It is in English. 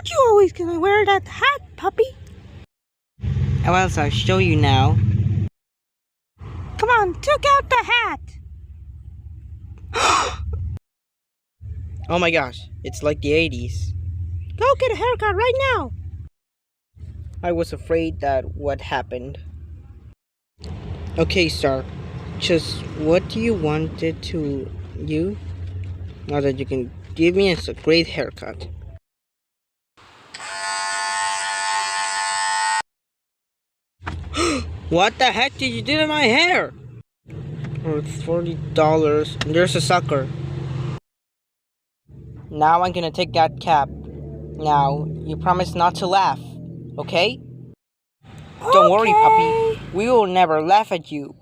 told you always gonna wear that hat, puppy. How else I'll show you now. Come on, take out the hat. Oh my gosh, it's like the 80s. Go get a haircut right now. I was afraid that what happened. Okay, Star. Just what do you want it to you? Now that you can give me a great haircut. What the heck did you do to my hair? Oh, it's $40. And there's a sucker. Now I'm gonna take that cap. Now, you promise not to laugh, okay? Don't worry, puppy. We will never laugh at you.